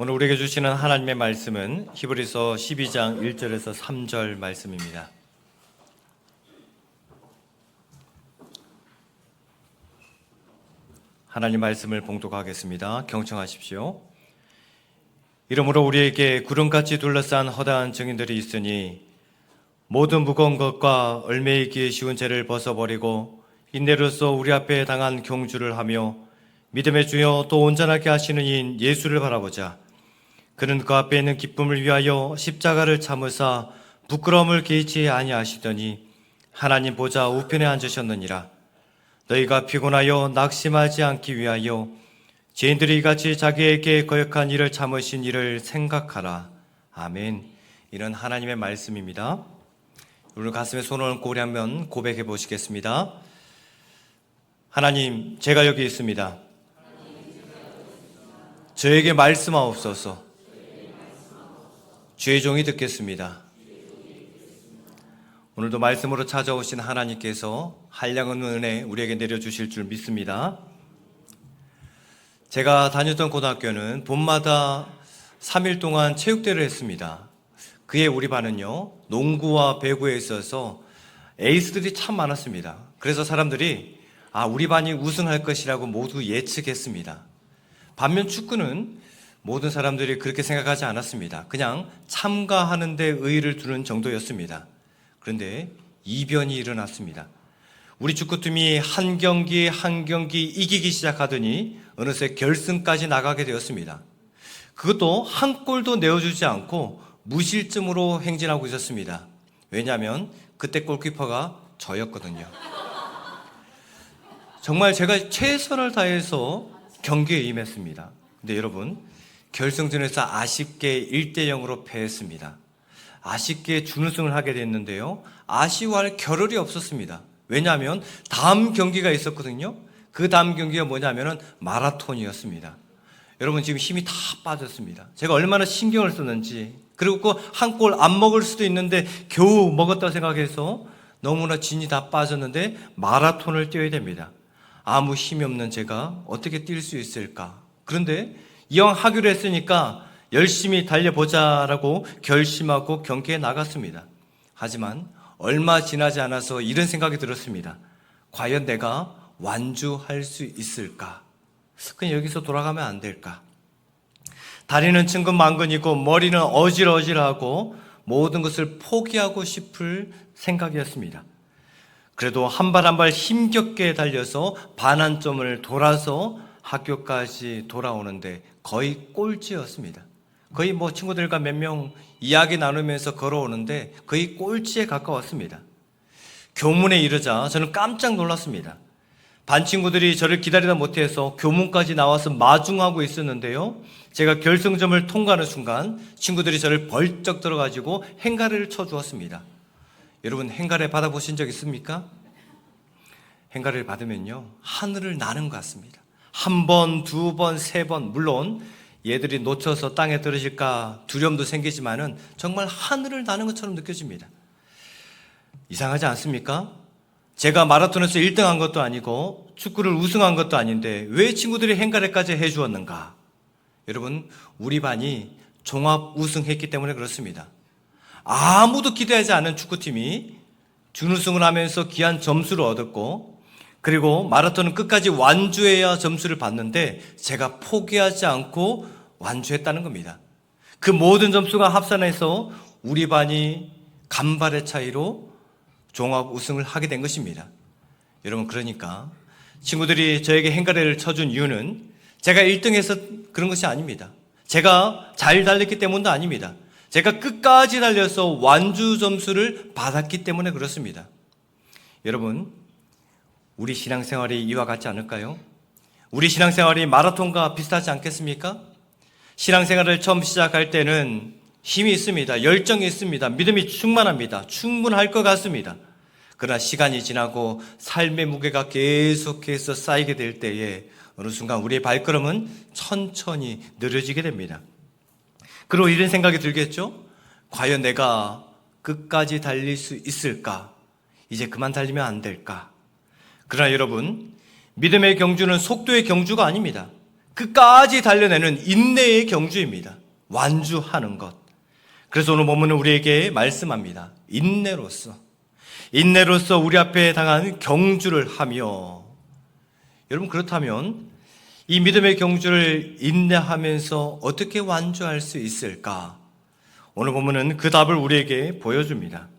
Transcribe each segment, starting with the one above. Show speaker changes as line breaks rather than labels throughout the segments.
오늘 우리에게 주시는 하나님의 말씀은 히브리서 12장 1절에서 3절 말씀입니다. 하나님 말씀을 봉독하겠습니다. 경청하십시오. 이러므로 우리에게 구름같이 둘러싼 허다한 증인들이 있으니 모든 무거운 것과 얽매이기 쉬운 죄를 벗어버리고 인내로써 우리 앞에 당한 경주를 하며 믿음의 주여 또 온전하게 하시는 이인 예수를 바라보자. 그는 그 앞에 있는 기쁨을 위하여 십자가를 참으사 부끄러움을 개의치 아니하시더니 하나님 보좌 우편에 앉으셨느니라. 너희가 피곤하여 낙심하지 않기 위하여 죄인들이 이같이 자기에게 거역한 일을 참으신 일을 생각하라. 아멘. 이런 하나님의 말씀입니다. 오늘 가슴에 손을 얹고 우리 한번 고백해 보시겠습니다. 하나님, 제가 여기 있습니다. 저에게 말씀하옵소서. 주의 종이 듣겠습니다. 오늘도 말씀으로 찾아오신 하나님께서 한량한 은혜 우리에게 내려주실 줄 믿습니다. 제가 다녔던 고등학교는 봄마다 3일 동안 체육대회를 했습니다. 그에 우리 반은요, 농구와 배구에 있어서 에이스들이 참 많았습니다. 그래서 사람들이 우리 반이 우승할 것이라고 모두 예측했습니다. 반면 축구는 모든 사람들이 그렇게 생각하지 않았습니다. 그냥 참가하는 데 의의를 두는 정도였습니다. 그런데 이변이 일어났습니다. 우리 축구팀이 한 경기 한 경기 이기기 시작하더니 어느새 결승까지 나가게 되었습니다. 그것도 한 골도 내어주지 않고 무실점으로 행진하고 있었습니다. 왜냐하면 그때 골키퍼가 저였거든요. 정말 제가 최선을 다해서 경기에 임했습니다. 근데 여러분, 결승전에서 아쉽게 1대0으로 패했습니다. 아쉽게 준우승을 하게 됐는데요, 아쉬워할 겨를이 없었습니다. 왜냐하면 다음 경기가 있었거든요. 그 다음 경기가 뭐냐면 마라톤이었습니다. 여러분, 지금 힘이 다 빠졌습니다. 제가 얼마나 신경을 썼는지, 그리고 한 골 안 먹을 수도 있는데 겨우 먹었다고 생각해서 너무나 진이 다 빠졌는데 마라톤을 뛰어야 됩니다. 아무 힘이 없는 제가 어떻게 뛸 수 있을까? 그런데 이왕 하기로 했으니까 열심히 달려보자라고 결심하고 경기에 나갔습니다. 하지만 얼마 지나지 않아서 이런 생각이 들었습니다. 과연 내가 완주할 수 있을까? 그냥 여기서 돌아가면 안 될까? 다리는 천근만근이고 머리는 어질어질하고 모든 것을 포기하고 싶을 생각이었습니다. 그래도 한 발 한 발 힘겹게 달려서 반환점을 돌아서 학교까지 돌아오는데 거의 꼴찌였습니다. 거의 친구들과 몇 명 이야기 나누면서 걸어오는데 거의 꼴찌에 가까웠습니다. 교문에 이르자 저는 깜짝 놀랐습니다. 반 친구들이 저를 기다리다 못해서 교문까지 나와서 마중하고 있었는데요, 제가 결승점을 통과하는 순간 친구들이 저를 벌쩍 들어가지고 행가래를 쳐주었습니다. 여러분, 행가래 받아보신 적 있습니까? 행가래를 받으면요, 하늘을 나는 것 같습니다. 한 번, 두 번, 세 번, 물론 얘들이 놓쳐서 땅에 떨어질까 두려움도 생기지만은 정말 하늘을 나는 것처럼 느껴집니다. 이상하지 않습니까? 제가 마라톤에서 1등한 것도 아니고 축구를 우승한 것도 아닌데 왜 친구들이 행가래까지 해주었는가? 여러분, 우리 반이 종합 우승했기 때문에 그렇습니다. 아무도 기대하지 않은 축구팀이 준우승을 하면서 귀한 점수를 얻었고, 그리고 마라톤은 끝까지 완주해야 점수를 받는데 제가 포기하지 않고 완주했다는 겁니다. 그 모든 점수가 합산해서 우리 반이 간발의 차이로 종합 우승을 하게 된 것입니다. 여러분, 그러니까 친구들이 저에게 행가래를 쳐준 이유는 제가 1등해서 그런 것이 아닙니다. 제가 잘 달렸기 때문도 아닙니다. 제가 끝까지 달려서 완주 점수를 받았기 때문에 그렇습니다. 여러분, 우리 신앙생활이 이와 같지 않을까요? 우리 신앙생활이 마라톤과 비슷하지 않겠습니까? 신앙생활을 처음 시작할 때는 힘이 있습니다. 열정이 있습니다. 믿음이 충만합니다. 충분할 것 같습니다. 그러나 시간이 지나고 삶의 무게가 계속해서 쌓이게 될 때에 어느 순간 우리의 발걸음은 천천히 느려지게 됩니다. 그리고 이런 생각이 들겠죠? 과연 내가 끝까지 달릴 수 있을까? 이제 그만 달리면 안 될까? 그러나 여러분, 믿음의 경주는 속도의 경주가 아닙니다. 끝까지 달려내는 인내의 경주입니다. 완주하는 것. 그래서 오늘 본문은 우리에게 말씀합니다. 인내로서 우리 앞에 당한 경주를 하며. 여러분, 그렇다면 이 믿음의 경주를 인내하면서 어떻게 완주할 수 있을까? 오늘 본문은 그 답을 우리에게 보여줍니다.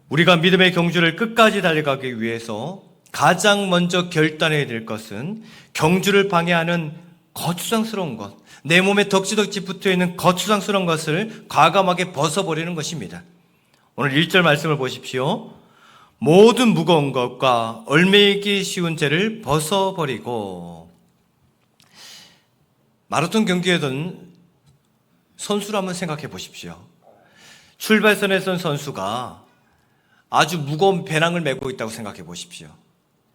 우리가 믿음의 경주를 끝까지 달려가기 위해서 가장 먼저 결단해야 될 것은 경주를 방해하는 거추장스러운 것, 내 몸에 덕지덕지 붙어있는 거추장스러운 것을 과감하게 벗어버리는 것입니다. 오늘 1절 말씀을 보십시오. 모든 무거운 것과 얽매이기 쉬운 죄를 벗어버리고. 마라톤 경기에던 선수를 한번 생각해 보십시오. 출발선에 선 선수가 아주 무거운 배낭을 메고 있다고 생각해 보십시오.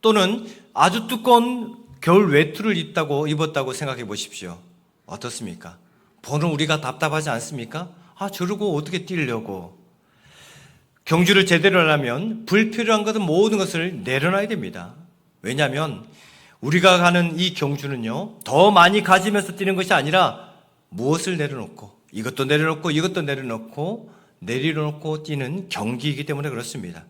또는 아주 두꺼운 겨울 외투를 입었다고 생각해 보십시오. 어떻습니까? 보는 우리가 답답하지 않습니까? 저러고 어떻게 뛰려고. 경주를 제대로 하려면 불필요한 것은 모든 것을 내려놔야 됩니다. 왜냐하면 우리가 가는 이 경주는요, 더 많이 가지면서 뛰는 것이 아니라 무엇을 내려놓고 이것도 내려놓고 이것도 내려놓고 뛰는 경기이기 때문에 그렇습니다.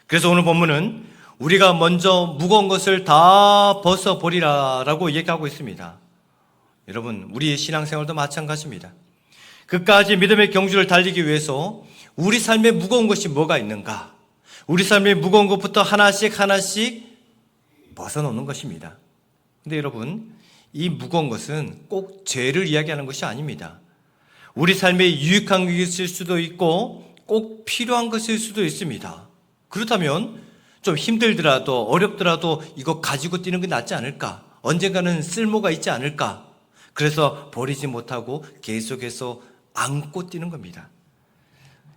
그래서 오늘 본문은 우리가 먼저 무거운 것을 다 벗어버리라라고 얘기하고 있습니다. 여러분, 우리의 신앙생활도 마찬가지입니다. 끝까지 믿음의 경주를 달리기 위해서 우리 삶에 무거운 것이 뭐가 있는가? 우리 삶에 무거운 것부터 하나씩 벗어놓는 것입니다. 근데 여러분, 이 무거운 것은 꼭 죄를 이야기하는 것이 아닙니다. 우리 삶에 유익한 것일 수도 있고 꼭 필요한 것일 수도 있습니다. 그렇다면 좀 힘들더라도 어렵더라도 이거 가지고 뛰는 게 낫지 않을까? 언젠가는 쓸모가 있지 않을까? 그래서 버리지 못하고 계속해서 안고 뛰는 겁니다.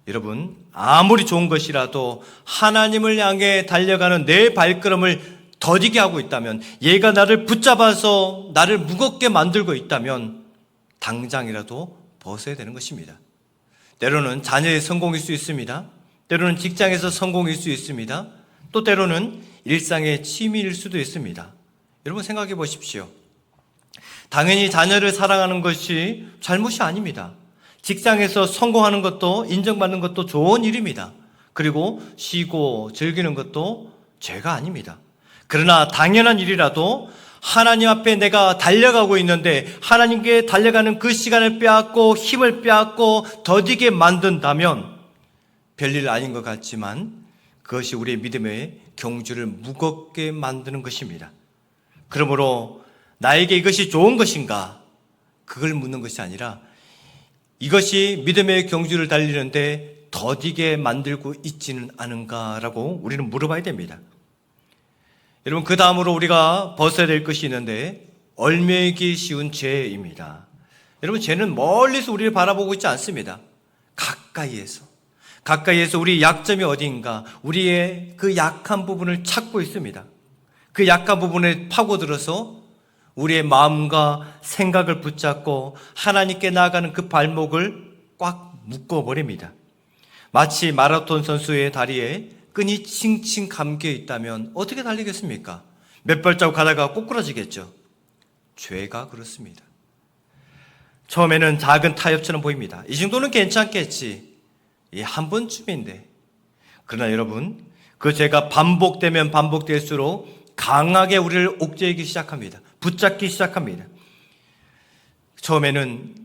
여러분, 아무리 좋은 것이라도 하나님을 향해 달려가는 내 발걸음을 더디게 하고 있다면, 얘가 나를 붙잡아서 나를 무겁게 만들고 있다면 당장이라도 벗어야 되는 것입니다. 때로는 자녀의 성공일 수 있습니다. 때로는 직장에서 성공일 수 있습니다. 또 때로는 일상의 취미일 수도 있습니다. 여러분, 생각해 보십시오. 당연히 자녀를 사랑하는 것이 잘못이 아닙니다. 직장에서 성공하는 것도 인정받는 것도 좋은 일입니다. 그리고 쉬고 즐기는 것도 죄가 아닙니다. 그러나 당연한 일이라도 하나님 앞에 내가 달려가고 있는데 하나님께 달려가는 그 시간을 빼앗고 힘을 빼앗고 더디게 만든다면 별일 아닌 것 같지만 그것이 우리의 믿음의 경주를 무겁게 만드는 것입니다. 그러므로 나에게 이것이 좋은 것인가? 그걸 묻는 것이 아니라 이것이 믿음의 경주를 달리는데 더디게 만들고 있지는 않은가라고 우리는 물어봐야 됩니다. 여러분, 그 다음으로 우리가 벗어야 될 것이 있는데 얽매이기 쉬운 죄입니다. 여러분, 죄는 멀리서 우리를 바라보고 있지 않습니다. 가까이에서 우리의 약점이 어디인가, 우리의 그 약한 부분을 찾고 있습니다. 그 약한 부분에 파고들어서 우리의 마음과 생각을 붙잡고 하나님께 나아가는 그 발목을 꽉 묶어버립니다. 마치 마라톤 선수의 다리에 끈이 칭칭 감겨 있다면 어떻게 달리겠습니까? 몇 발자국 가다가 꼬꾸라지겠죠. 죄가 그렇습니다. 처음에는 작은 타협처럼 보입니다. 이 정도는 괜찮겠지. 한 번쯤인데. 그러나 여러분, 그 죄가 반복되면 반복될수록 강하게 우리를 옥죄이기 시작합니다. 붙잡기 시작합니다. 처음에는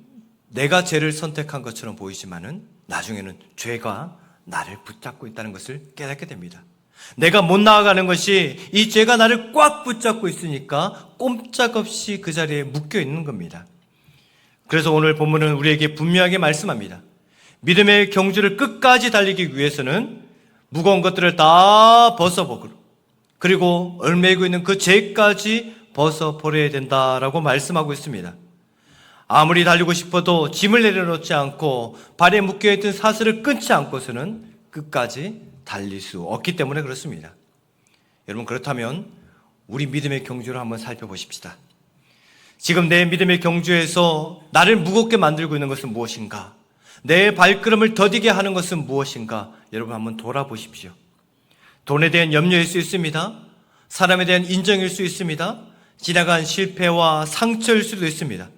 내가 죄를 선택한 것처럼 보이지만은 나중에는 죄가 나를 붙잡고 있다는 것을 깨닫게 됩니다. 내가 못 나아가는 것이 이 죄가 나를 꽉 붙잡고 있으니까 꼼짝없이 그 자리에 묶여 있는 겁니다. 그래서 오늘 본문은 우리에게 분명하게 말씀합니다. 믿음의 경주를 끝까지 달리기 위해서는 무거운 것들을 다 벗어버리고 그리고 얽매이고 있는 그 죄까지 벗어버려야 된다라고 말씀하고 있습니다. 아무리 달리고 싶어도 짐을 내려놓지 않고 발에 묶여있던 사슬을 끊지 않고서는 끝까지 달릴 수 없기 때문에 그렇습니다. 여러분, 그렇다면 우리 믿음의 경주를 한번 살펴보십시다. 지금 내 믿음의 경주에서 나를 무겁게 만들고 있는 것은 무엇인가? 내 발걸음을 더디게 하는 것은 무엇인가? 여러분, 한번 돌아보십시오. 돈에 대한 염려일 수 있습니다. 사람에 대한 인정일 수 있습니다. 지나간 실패와 상처일 수도 있습니다.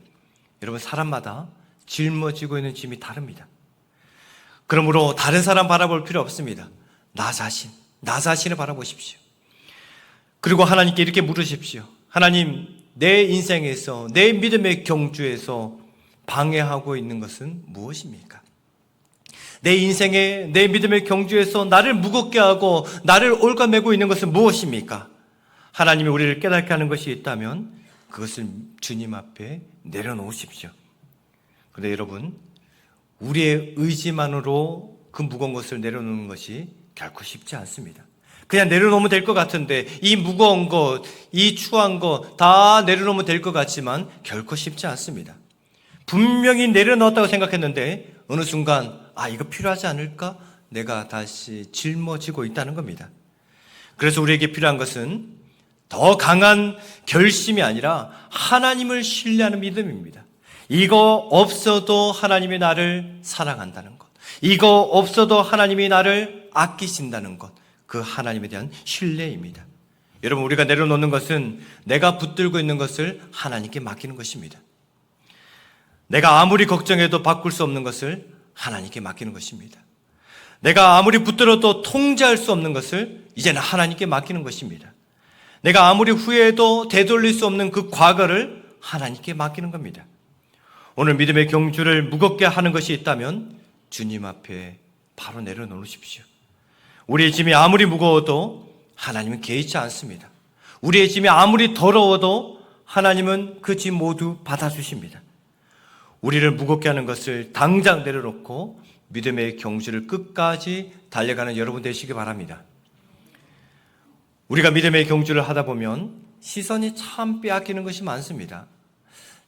여러분, 사람마다 짊어지고 있는 짐이 다릅니다. 그러므로 다른 사람 바라볼 필요 없습니다. 나 자신을 바라보십시오. 그리고 하나님께 이렇게 물으십시오. 하나님, 내 인생에서, 내 믿음의 경주에서 방해하고 있는 것은 무엇입니까? 내 인생에, 내 믿음의 경주에서 나를 무겁게 하고 나를 올가매고 있는 것은 무엇입니까? 하나님이 우리를 깨닫게 하는 것이 있다면 그것을 주님 앞에 내려놓으십시오. 그런데 여러분, 우리의 의지만으로 그 무거운 것을 내려놓는 것이 결코 쉽지 않습니다. 그냥 내려놓으면 될 것 같은데, 이 무거운 것, 이 추한 것 다 내려놓으면 될 것 같지만 결코 쉽지 않습니다. 분명히 내려놓았다고 생각했는데 어느 순간 이거 필요하지 않을까? 내가 다시 짊어지고 있다는 겁니다. 그래서 우리에게 필요한 것은 더 강한 결심이 아니라 하나님을 신뢰하는 믿음입니다. 이거 없어도 하나님이 나를 사랑한다는 것, 이거 없어도 하나님이 나를 아끼신다는 것, 그 하나님에 대한 신뢰입니다. 여러분, 우리가 내려놓는 것은 내가 붙들고 있는 것을 하나님께 맡기는 것입니다. 내가 아무리 걱정해도 바꿀 수 없는 것을 하나님께 맡기는 것입니다. 내가 아무리 붙들어도 통제할 수 없는 것을 이제는 하나님께 맡기는 것입니다. 내가 아무리 후회해도 되돌릴 수 없는 그 과거를 하나님께 맡기는 겁니다. 오늘 믿음의 경주를 무겁게 하는 것이 있다면 주님 앞에 바로 내려놓으십시오. 우리의 짐이 아무리 무거워도 하나님은 개의치 않습니다. 우리의 짐이 아무리 더러워도 하나님은 그 짐 모두 받아주십니다. 우리를 무겁게 하는 것을 당장 내려놓고 믿음의 경주를 끝까지 달려가는 여러분 되시기 바랍니다. 우리가 믿음의 경주를 하다 보면 시선이 참 빼앗기는 것이 많습니다.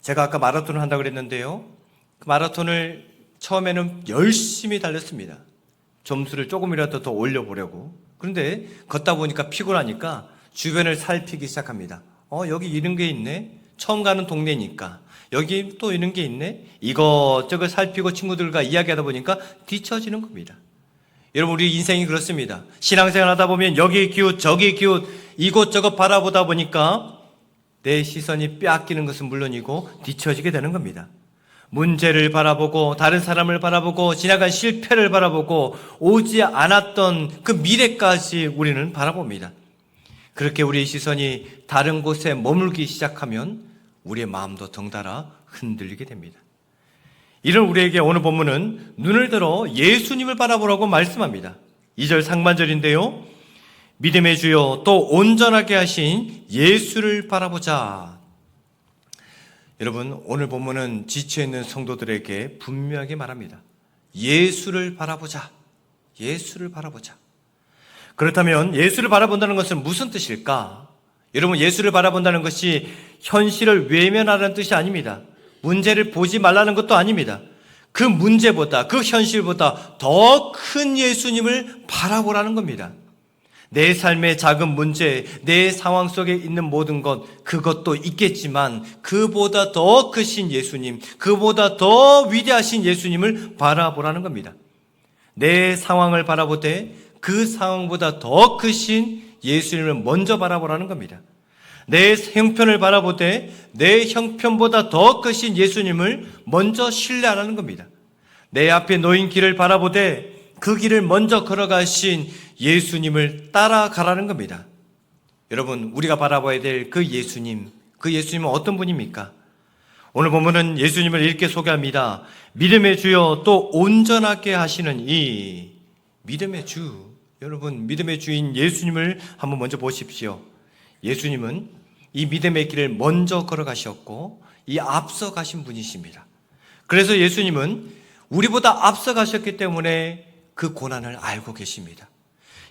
제가 아까 마라톤을 한다고 그랬는데요. 그 마라톤을 처음에는 열심히 달렸습니다. 점수를 조금이라도 더 올려보려고. 그런데 걷다 보니까 피곤하니까 주변을 살피기 시작합니다. 여기 이런 게 있네. 처음 가는 동네니까. 여기 또 이런 게 있네. 이것저것 살피고 친구들과 이야기하다 보니까 뒤처지는 겁니다. 여러분, 우리 인생이 그렇습니다. 신앙생활 하다 보면 여기 기웃 저기 기웃 이곳저곳 바라보다 보니까 내 시선이 빼앗기는 것은 물론이고 뒤처지게 되는 겁니다. 문제를 바라보고 다른 사람을 바라보고 지나간 실패를 바라보고 오지 않았던 그 미래까지 우리는 바라봅니다. 그렇게 우리의 시선이 다른 곳에 머물기 시작하면 우리의 마음도 덩달아 흔들리게 됩니다. 이런 우리에게 오늘 본문은 눈을 들어 예수님을 바라보라고 말씀합니다. 2절 상반절인데요. 믿음의 주여 또 온전하게 하신 예수를 바라보자. 여러분, 오늘 본문은 지쳐있는 성도들에게 분명하게 말합니다. 예수를 바라보자. 예수를 바라보자. 그렇다면 예수를 바라본다는 것은 무슨 뜻일까? 여러분, 예수를 바라본다는 것이 현실을 외면하라는 뜻이 아닙니다. 문제를 보지 말라는 것도 아닙니다. 그 문제보다, 그 현실보다 더 큰 예수님을 바라보라는 겁니다. 내 삶의 작은 문제, 내 상황 속에 있는 모든 것, 그것도 있겠지만 그보다 더 크신 예수님, 그보다 더 위대하신 예수님을 바라보라는 겁니다. 내 상황을 바라보되 그 상황보다 더 크신 예수님을 먼저 바라보라는 겁니다. 내 형편을 바라보되 내 형편보다 더 크신 예수님을 먼저 신뢰하라는 겁니다. 내 앞에 놓인 길을 바라보되 그 길을 먼저 걸어가신 예수님을 따라가라는 겁니다. 여러분, 우리가 바라봐야 될 그 예수님은 어떤 분입니까? 오늘 보면은 예수님을 이렇게 소개합니다. 믿음의 주여 또 온전하게 하시는 이 믿음의 주. 여러분, 믿음의 주인 예수님을 한번 먼저 보십시오. 예수님은 이 믿음의 길을 먼저 걸어가셨고 이 앞서 가신 분이십니다. 그래서 예수님은 우리보다 앞서 가셨기 때문에 그 고난을 알고 계십니다.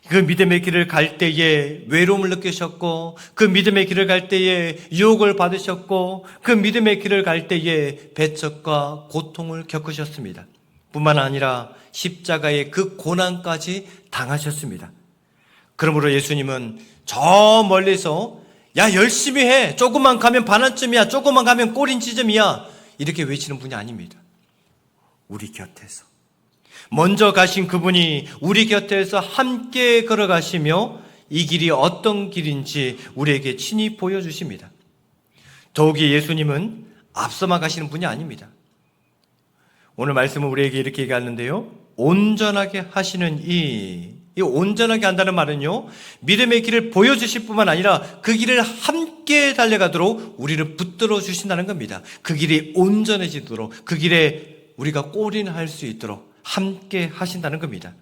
그 믿음의 길을 갈 때에 외로움을 느끼셨고 그 믿음의 길을 갈 때에 유혹을 받으셨고 그 믿음의 길을 갈 때에 배척과 고통을 겪으셨습니다. 뿐만 아니라 십자가의 그 고난까지 당하셨습니다. 그러므로 예수님은 저 멀리서 야 열심히 해, 조금만 가면 반환점이야, 조금만 가면 꼬린지점이야 이렇게 외치는 분이 아닙니다. 우리 곁에서 먼저 가신 그분이 우리 곁에서 함께 걸어가시며 이 길이 어떤 길인지 우리에게 친히 보여주십니다. 더욱이 예수님은 앞서만 가시는 분이 아닙니다. 오늘 말씀은 우리에게 이렇게 얘기하는데요. 온전하게 하시는 이 온전하게 한다는 말은요, 믿음의 길을 보여주실 뿐만 아니라 그 길을 함께 달려가도록 우리를 붙들어 주신다는 겁니다. 그 길이 온전해지도록, 그 길에 우리가 골인할 수 있도록 함께 하신다는 겁니다.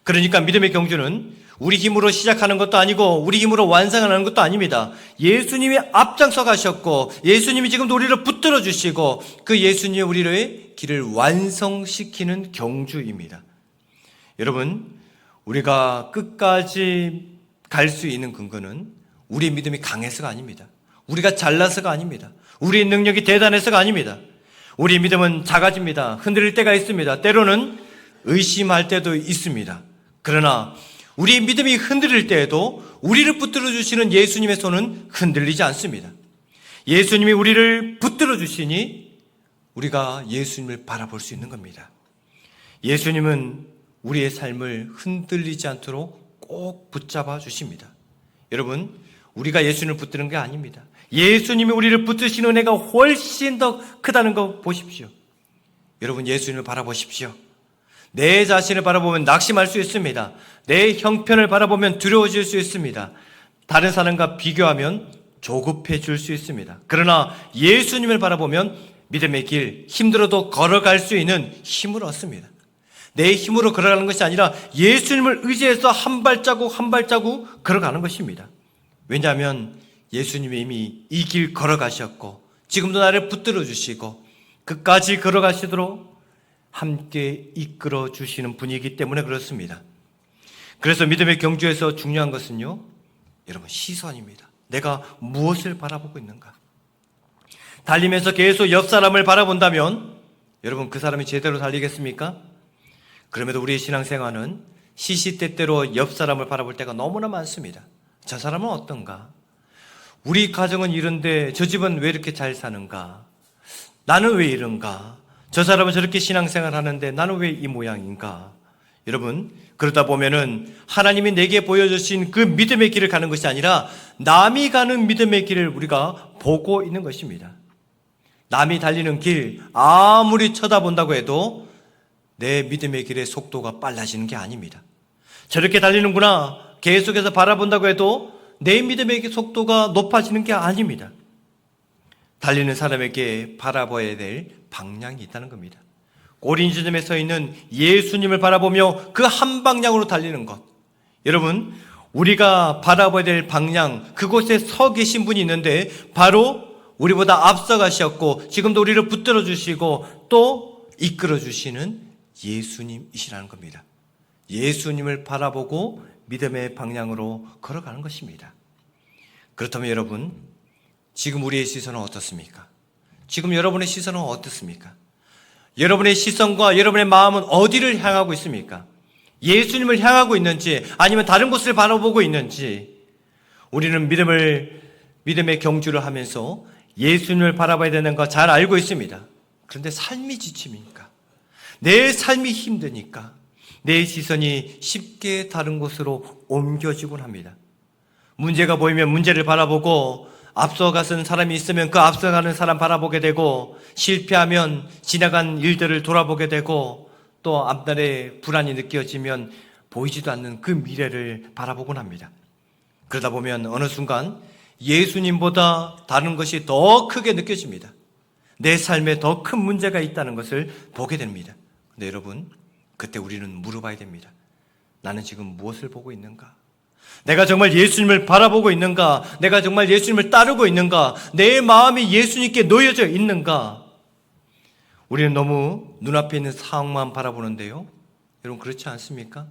그러니까 믿음의 경주는 우리 힘으로 시작하는 것도 아니고 우리 힘으로 완성하는 것도 아닙니다. 예수님이 앞장서 가셨고 예수님이 지금도 우리를 붙들어 주시고 그 예수님이 우리의 길을 완성시키는 경주입니다. 여러분, 우리가 끝까지 갈 수 있는 근거는 우리의 믿음이 강해서가 아닙니다. 우리가 잘나서가 아닙니다. 우리의 능력이 대단해서가 아닙니다. 우리의 믿음은 작아집니다. 흔들릴 때가 있습니다. 때로는 의심할 때도 있습니다. 그러나 우리의 믿음이 흔들릴 때에도 우리를 붙들어 주시는 예수님의 손은 흔들리지 않습니다. 예수님이 우리를 붙들어 주시니 우리가 예수님을 바라볼 수 있는 겁니다. 예수님은 우리의 삶을 흔들리지 않도록 꼭 붙잡아 주십니다. 여러분, 우리가 예수님을 붙드는 게 아닙니다. 예수님이 우리를 붙드시는 은혜가 훨씬 더 크다는 거 보십시오. 여러분, 예수님을 바라보십시오. 내 자신을 바라보면 낙심할 수 있습니다. 내 형편을 바라보면 두려워질 수 있습니다. 다른 사람과 비교하면 조급해질 수 있습니다. 그러나 예수님을 바라보면 믿음의 길, 힘들어도 걸어갈 수 있는 힘을 얻습니다. 내 힘으로 걸어가는 것이 아니라 예수님을 의지해서 한 발자국 한 발자국 걸어가는 것입니다. 왜냐하면 예수님이 이미 이 길 걸어가셨고 지금도 나를 붙들어 주시고 끝까지 걸어가시도록 함께 이끌어 주시는 분이기 때문에 그렇습니다. 그래서 믿음의 경주에서 중요한 것은요, 여러분, 시선입니다. 내가 무엇을 바라보고 있는가? 달리면서 계속 옆 사람을 바라본다면 여러분, 그 사람이 제대로 달리겠습니까? 그럼에도 우리의 신앙생활은 시시때때로 옆 사람을 바라볼 때가 너무나 많습니다. 저 사람은 어떤가? 우리 가정은 이런데 저 집은 왜 이렇게 잘 사는가? 나는 왜 이런가? 저 사람은 저렇게 신앙생활 하는데 나는 왜 이 모양인가? 여러분, 그러다 보면은 하나님이 내게 보여주신 그 믿음의 길을 가는 것이 아니라 남이 가는 믿음의 길을 우리가 보고 있는 것입니다. 남이 달리는 길 아무리 쳐다본다고 해도 내 믿음의 길의 속도가 빨라지는 게 아닙니다. 저렇게 달리는구나 계속해서 바라본다고 해도 내 믿음의 속도가 높아지는 게 아닙니다. 달리는 사람에게 바라봐야 될 방향이 있다는 겁니다. 꼬린 지점에 서 있는 예수님을 바라보며 그 한 방향으로 달리는 것. 여러분, 우리가 바라봐야 될 방향, 그곳에 서 계신 분이 있는데 바로 우리보다 앞서가셨고 지금도 우리를 붙들어 주시고 또 이끌어 주시는 예수님이시라는 겁니다. 예수님을 바라보고 믿음의 방향으로 걸어가는 것입니다. 그렇다면 여러분, 지금 우리의 시선은 어떻습니까? 지금 여러분의 시선은 어떻습니까? 여러분의 시선과 여러분의 마음은 어디를 향하고 있습니까? 예수님을 향하고 있는지 아니면 다른 곳을 바라보고 있는지. 우리는 믿음의 경주를 하면서 예수님을 바라봐야 되는 거 잘 알고 있습니다. 그런데 삶이 지치니까, 내 삶이 힘드니까 내 시선이 쉽게 다른 곳으로 옮겨지곤 합니다. 문제가 보이면 문제를 바라보고 앞서가는 사람이 있으면 그 앞서가는 사람 바라보게 되고 실패하면 지나간 일들을 돌아보게 되고 또 앞날에 불안이 느껴지면 보이지도 않는 그 미래를 바라보곤 합니다. 그러다 보면 어느 순간 예수님보다 다른 것이 더 크게 느껴집니다. 내 삶에 더 큰 문제가 있다는 것을 보게 됩니다. 근데 여러분, 그때 우리는 물어봐야 됩니다. 나는 지금 무엇을 보고 있는가? 내가 정말 예수님을 바라보고 있는가? 내가 정말 예수님을 따르고 있는가? 내 마음이 예수님께 놓여져 있는가? 우리는 너무 눈앞에 있는 상황만 바라보는데요, 여러분, 그렇지 않습니까?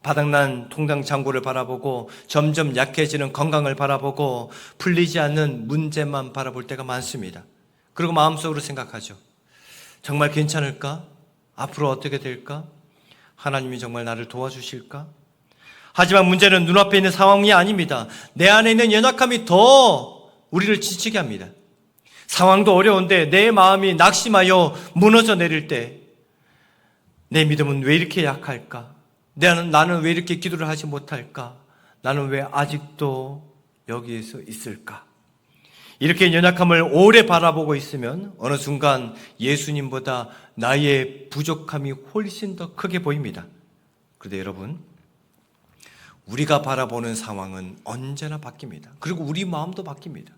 바닥난 통장 잔고를 바라보고 점점 약해지는 건강을 바라보고 풀리지 않는 문제만 바라볼 때가 많습니다. 그리고 마음속으로 생각하죠. 정말 괜찮을까? 앞으로 어떻게 될까? 하나님이 정말 나를 도와주실까? 하지만 문제는 눈앞에 있는 상황이 아닙니다. 내 안에 있는 연약함이 더 우리를 지치게 합니다. 상황도 어려운데 내 마음이 낙심하여 무너져 내릴 때 내 믿음은 왜 이렇게 약할까? 나는 왜 이렇게 기도를 하지 못할까? 나는 왜 아직도 여기에서 있을까? 이렇게 연약함을 오래 바라보고 있으면 어느 순간 예수님보다 나의 부족함이 훨씬 더 크게 보입니다. 그런데 여러분, 우리가 바라보는 상황은 언제나 바뀝니다. 그리고 우리 마음도 바뀝니다.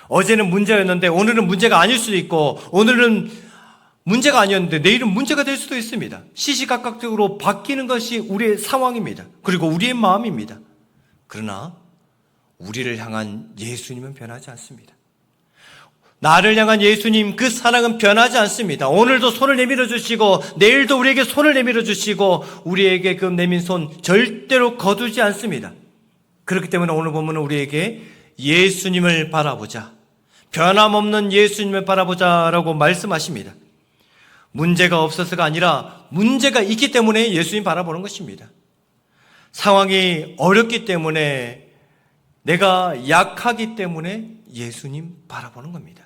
어제는 문제였는데 오늘은 문제가 아닐 수도 있고, 오늘은 문제가 아니었는데 내일은 문제가 될 수도 있습니다. 시시각각적으로 바뀌는 것이 우리의 상황입니다. 그리고 우리의 마음입니다. 그러나 우리를 향한 예수님은 변하지 않습니다. 나를 향한 예수님, 그 사랑은 변하지 않습니다. 오늘도 손을 내밀어 주시고 내일도 우리에게 손을 내밀어 주시고 우리에게 그 내민 손 절대로 거두지 않습니다. 그렇기 때문에 오늘 본문은 우리에게 예수님을 바라보자, 변함없는 예수님을 바라보자라고 말씀하십니다. 문제가 없어서가 아니라 문제가 있기 때문에 예수님 바라보는 것입니다. 상황이 어렵기 때문에, 내가 약하기 때문에 예수님 바라보는 겁니다.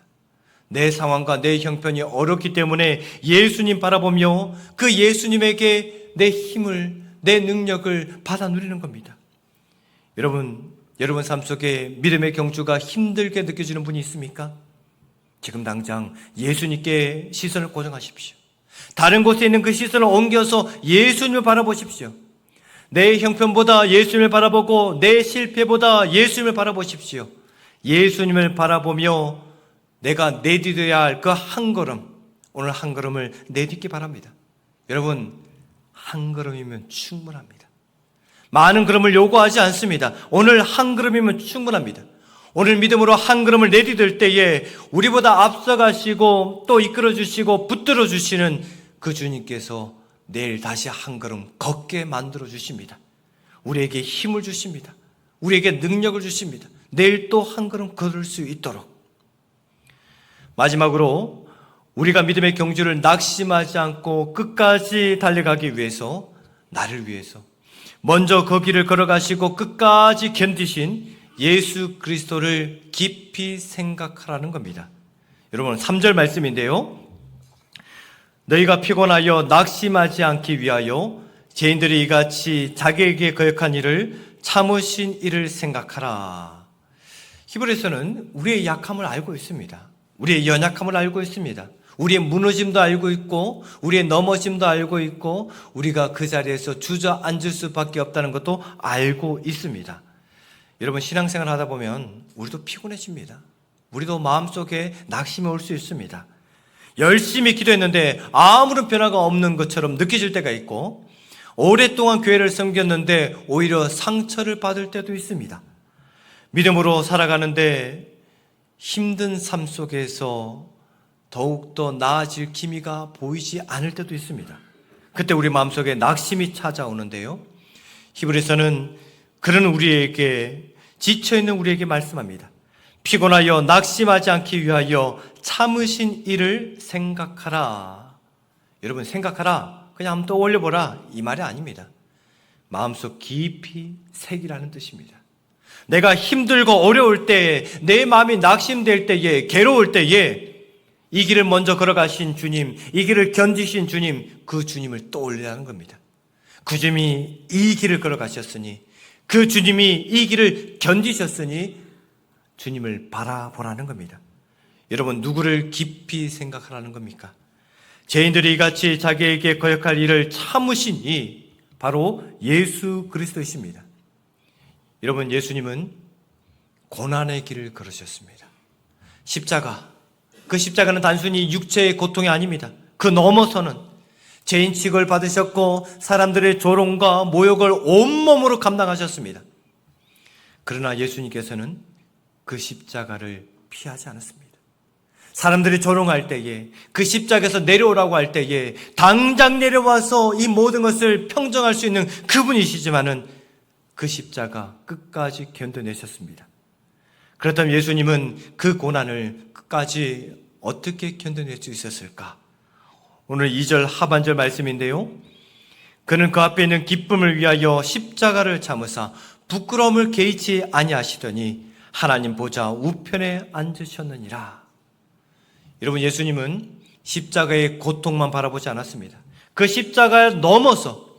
내 상황과 내 형편이 어렵기 때문에 예수님 바라보며 그 예수님에게 내 힘을, 내 능력을 받아 누리는 겁니다. 여러분 삶 속에 믿음의 경주가 힘들게 느껴지는 분이 있습니까? 지금 당장 예수님께 시선을 고정하십시오. 다른 곳에 있는 그 시선을 옮겨서 예수님을 바라보십시오. 내 형편보다 예수님을 바라보고 내 실패보다 예수님을 바라보십시오. 예수님을 바라보며 내가 내딛어야 할 그 한 걸음, 오늘 한 걸음을 내딛기 바랍니다. 여러분, 한 걸음이면 충분합니다. 많은 걸음을 요구하지 않습니다. 오늘 한 걸음이면 충분합니다. 오늘 믿음으로 한 걸음을 내딛을 때에 우리보다 앞서가시고 또 이끌어주시고 붙들어주시는 그 주님께서 내일 다시 한 걸음 걷게 만들어 주십니다. 우리에게 힘을 주십니다. 우리에게 능력을 주십니다. 내일 또 한 걸음 걸을 수 있도록. 마지막으로 우리가 믿음의 경주를 낙심하지 않고 끝까지 달려가기 위해서, 나를 위해서 먼저 그 길을 걸어가시고 끝까지 견디신 예수 그리스도를 깊이 생각하라는 겁니다. 여러분, 3절 말씀인데요. 너희가 피곤하여 낙심하지 않기 위하여 죄인들이 이같이 자기에게 거역한 일을 참으신 이를 생각하라. 히브리서는 우리의 약함을 알고 있습니다. 우리의 연약함을 알고 있습니다. 우리의 무너짐도 알고 있고 우리의 넘어짐도 알고 있고 우리가 그 자리에서 주저앉을 수밖에 없다는 것도 알고 있습니다. 여러분, 신앙생활 하다 보면 우리도 피곤해집니다. 우리도 마음속에 낙심이 올 수 있습니다. 열심히 기도했는데 아무런 변화가 없는 것처럼 느껴질 때가 있고, 오랫동안 교회를 섬겼는데 오히려 상처를 받을 때도 있습니다. 믿음으로 살아가는데 힘든 삶 속에서 더욱더 나아질 기미가 보이지 않을 때도 있습니다. 그때 우리 마음속에 낙심이 찾아오는데요, 히브리서는 그런 우리에게, 지쳐있는 우리에게 말씀합니다. 피곤하여 낙심하지 않기 위하여 참으신 일을 생각하라. 여러분, 생각하라, 그냥 한번 떠올려보라, 이 말이 아닙니다. 마음속 깊이 새기라는 뜻입니다. 내가 힘들고 어려울 때에, 내 마음이 낙심될 때에, 괴로울 때에 이 길을 먼저 걸어가신 주님, 이 길을 견디신 주님, 그 주님을 떠올리라는 겁니다. 그 주님이 이 길을 걸어가셨으니, 그 주님이 이 길을 견디셨으니 주님을 바라보라는 겁니다. 여러분, 누구를 깊이 생각하라는 겁니까? 죄인들이 이같이 자기에게 거역할 일을 참으시니 바로 예수 그리스도이십니다. 여러분, 예수님은 고난의 길을 걸으셨습니다. 십자가, 그 십자가는 단순히 육체의 고통이 아닙니다. 그 넘어서는 죄인 취급을 받으셨고 사람들의 조롱과 모욕을 온몸으로 감당하셨습니다. 그러나 예수님께서는 그 십자가를 피하지 않았습니다. 사람들이 조롱할 때에, 그 십자가에서 내려오라고 할 때에 당장 내려와서 이 모든 것을 평정할 수 있는 그분이시지만은 그 십자가 끝까지 견뎌내셨습니다. 그렇다면 예수님은 그 고난을 끝까지 어떻게 견뎌낼 수 있었을까? 오늘 2절 하반절 말씀인데요, 그는 그 앞에 있는 기쁨을 위하여 십자가를 참으사 부끄러움을 개의치 아니하시더니 하나님 보좌 우편에 앉으셨느니라. 여러분, 예수님은 십자가의 고통만 바라보지 않았습니다. 그 십자가를 넘어서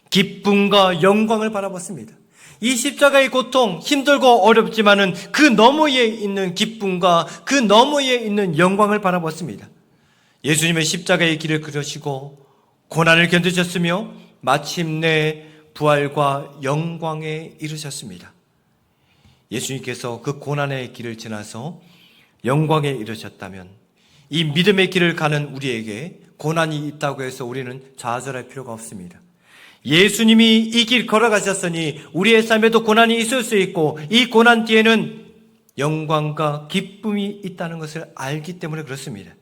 기쁨과 영광을 바라봤습니다. 이 십자가의 고통, 힘들고 어렵지만은 그 너머에 있는 기쁨과 그 너머에 있는 영광을 바라봤습니다. 예수님은 십자가의 길을 걸으시고 고난을 견디셨으며 마침내 부활과 영광에 이르셨습니다. 예수님께서 그 고난의 길을 지나서 영광에 이르셨다면 이 믿음의 길을 가는 우리에게 고난이 있다고 해서 우리는 좌절할 필요가 없습니다. 예수님이 이 길 걸어가셨으니 우리의 삶에도 고난이 있을 수 있고 이 고난 뒤에는 영광과 기쁨이 있다는 것을 알기 때문에 그렇습니다.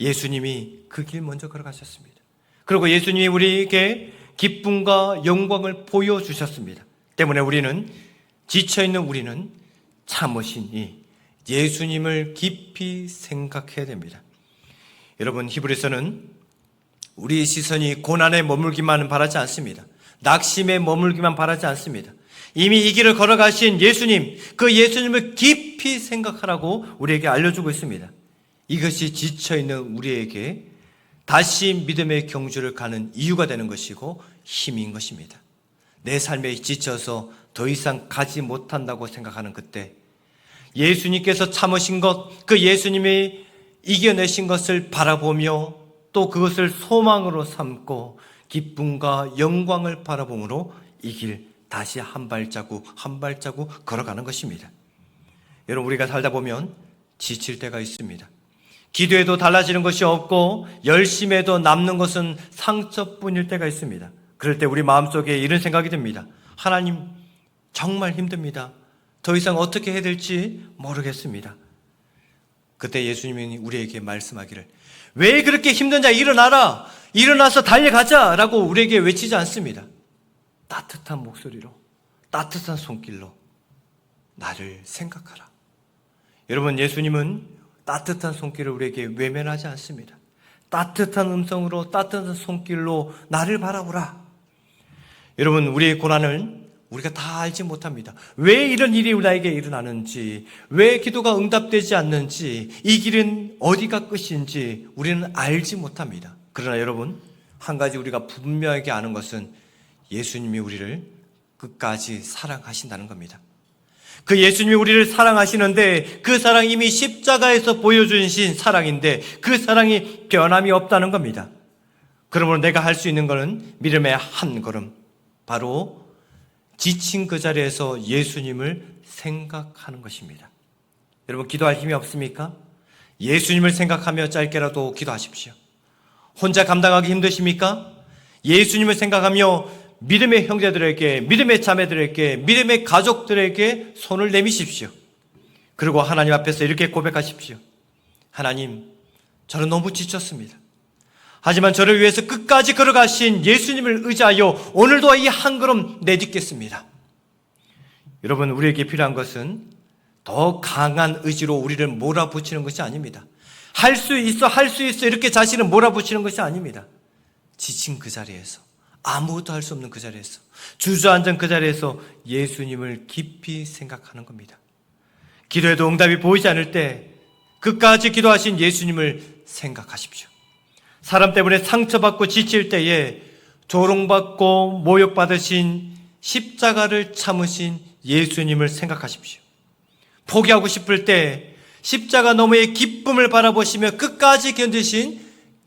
예수님이 그 길 먼저 걸어가셨습니다. 그리고 예수님이 우리에게 기쁨과 영광을 보여주셨습니다. 때문에 우리는 지쳐있는 우리는 참으시니 예수님을 깊이 생각해야 됩니다. 여러분, 히브리서는 우리 시선이 고난에 머물기만 바라지 않습니다. 낙심에 머물기만 바라지 않습니다. 이미 이 길을 걸어가신 예수님, 그 예수님을 깊이 생각하라고 우리에게 알려주고 있습니다. 이것이 지쳐있는 우리에게 다시 믿음의 경주를 가는 이유가 되는 것이고 힘인 것입니다. 내 삶에 지쳐서 더 이상 가지 못한다고 생각하는 그때 예수님께서 참으신 것, 그 예수님이 이겨내신 것을 바라보며 또 그것을 소망으로 삼고 기쁨과 영광을 바라봄으로 이 길 다시 한 발자국 한 발자국 걸어가는 것입니다. 여러분, 우리가 살다 보면 지칠 때가 있습니다. 기도해도 달라지는 것이 없고 열심히 해도 남는 것은 상처뿐일 때가 있습니다. 그럴 때 우리 마음속에 이런 생각이 듭니다. 하나님, 정말 힘듭니다. 더 이상 어떻게 해야 될지 모르겠습니다. 그때 예수님이 우리에게 말씀하기를, 왜 그렇게 힘드냐, 일어나라, 일어나서 달려가자 라고 우리에게 외치지 않습니다. 따뜻한 목소리로, 따뜻한 손길로 나를 생각하라. 여러분, 예수님은 따뜻한 손길을 우리에게 외면하지 않습니다. 따뜻한 음성으로, 따뜻한 손길로 나를 바라보라. 여러분, 우리의 고난을 우리가 다 알지 못합니다. 왜 이런 일이 나에게 일어나는지, 왜 기도가 응답되지 않는지, 이 길은 어디가 끝인지 우리는 알지 못합니다. 그러나 여러분, 한 가지 우리가 분명하게 아는 것은 예수님이 우리를 끝까지 사랑하신다는 겁니다. 그 예수님이 우리를 사랑하시는데 그 사랑이 이미 십자가에서 보여주신 사랑인데 그 사랑이 변함이 없다는 겁니다. 그러므로 내가 할 수 있는 것은 믿음의 한 걸음, 바로 지친 그 자리에서 예수님을 생각하는 것입니다. 여러분, 기도할 힘이 없습니까? 예수님을 생각하며 짧게라도 기도하십시오. 혼자 감당하기 힘드십니까? 예수님을 생각하며 믿음의 형제들에게, 믿음의 자매들에게, 믿음의 가족들에게 손을 내미십시오. 그리고 하나님 앞에서 이렇게 고백하십시오. 하나님, 저는 너무 지쳤습니다. 하지만 저를 위해서 끝까지 걸어가신 예수님을 의지하여 오늘도 이 한 걸음 내딛겠습니다. 여러분, 우리에게 필요한 것은 더 강한 의지로 우리를 몰아붙이는 것이 아닙니다. 할 수 있어, 할 수 있어 이렇게 자신을 몰아붙이는 것이 아닙니다. 지친 그 자리에서, 아무것도 할 수 없는 그 자리에서, 주저앉은 그 자리에서 예수님을 깊이 생각하는 겁니다. 기도해도 응답이 보이지 않을 때 끝까지 기도하신 예수님을 생각하십시오. 사람 때문에 상처받고 지칠 때에 조롱받고 모욕받으신 십자가를 참으신 예수님을 생각하십시오. 포기하고 싶을 때 십자가 너머의 기쁨을 바라보시며 끝까지 견디신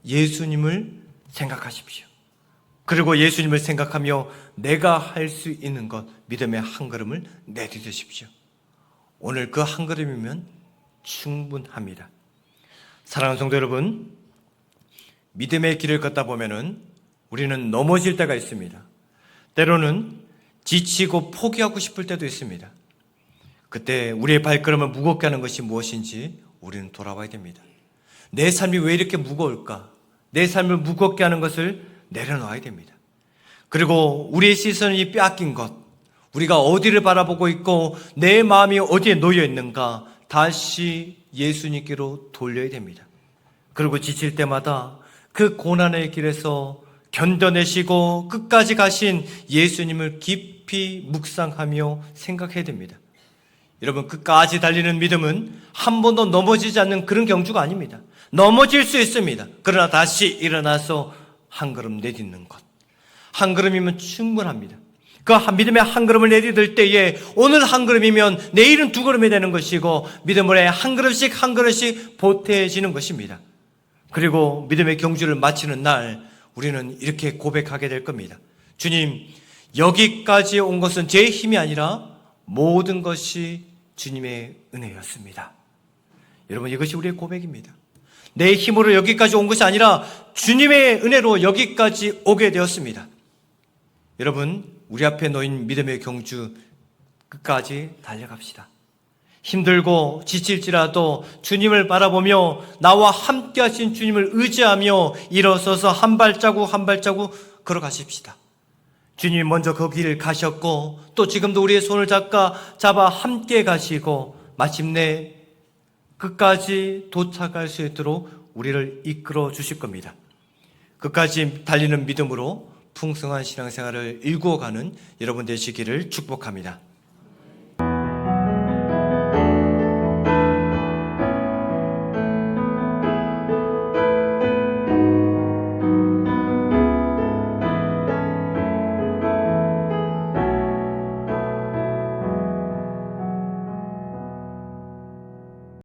예수님을 생각하십시오. 그리고 예수님을 생각하며 내가 할 수 있는 것, 믿음의 한 걸음을 내딛으십시오. 오늘 그 한 걸음이면 충분합니다. 사랑하는 성도 여러분, 믿음의 길을 걷다 보면은 우리는 넘어질 때가 있습니다. 때로는 지치고 포기하고 싶을 때도 있습니다. 그때 우리의 발걸음을 무겁게 하는 것이 무엇인지 우리는 돌아봐야 됩니다. 내 삶이 왜 이렇게 무거울까? 내 삶을 무겁게 하는 것을 내려놔야 됩니다. 그리고 우리의 시선이 빼앗긴 것, 우리가 어디를 바라보고 있고 내 마음이 어디에 놓여 있는가 다시 예수님께로 돌려야 됩니다. 그리고 지칠 때마다 그 고난의 길에서 견뎌내시고 끝까지 가신 예수님을 깊이 묵상하며 생각해야 됩니다. 여러분, 끝까지 달리는 믿음은 한 번도 넘어지지 않는 그런 경주가 아닙니다. 넘어질 수 있습니다. 그러나 다시 일어나서 한 걸음 내딛는 것, 한 걸음이면 충분합니다. 그 믿음의 한 걸음을 내디딜 때에 오늘 한 걸음이면 내일은 두 걸음이 되는 것이고 믿음으로 한 걸음씩 한 걸음씩 보태지는 것입니다. 그리고 믿음의 경주를 마치는 날 우리는 이렇게 고백하게 될 겁니다. 주님, 여기까지 온 것은 제 힘이 아니라 모든 것이 주님의 은혜였습니다. 여러분, 이것이 우리의 고백입니다. 내 힘으로 여기까지 온 것이 아니라 주님의 은혜로 여기까지 오게 되었습니다. 여러분, 우리 앞에 놓인 믿음의 경주 끝까지 달려갑시다. 힘들고 지칠지라도 주님을 바라보며 나와 함께 하신 주님을 의지하며 일어서서 한 발자국 한 발자국 걸어가십시다. 주님이 먼저 그 길을 가셨고 또 지금도 우리의 손을 잡아 함께 가시고 마침내 끝까지 도착할 수 있도록 우리를 이끌어 주실 겁니다. 끝까지 달리는 믿음으로 풍성한 신앙생활을 일구어가는 여러분 되시기를 축복합니다.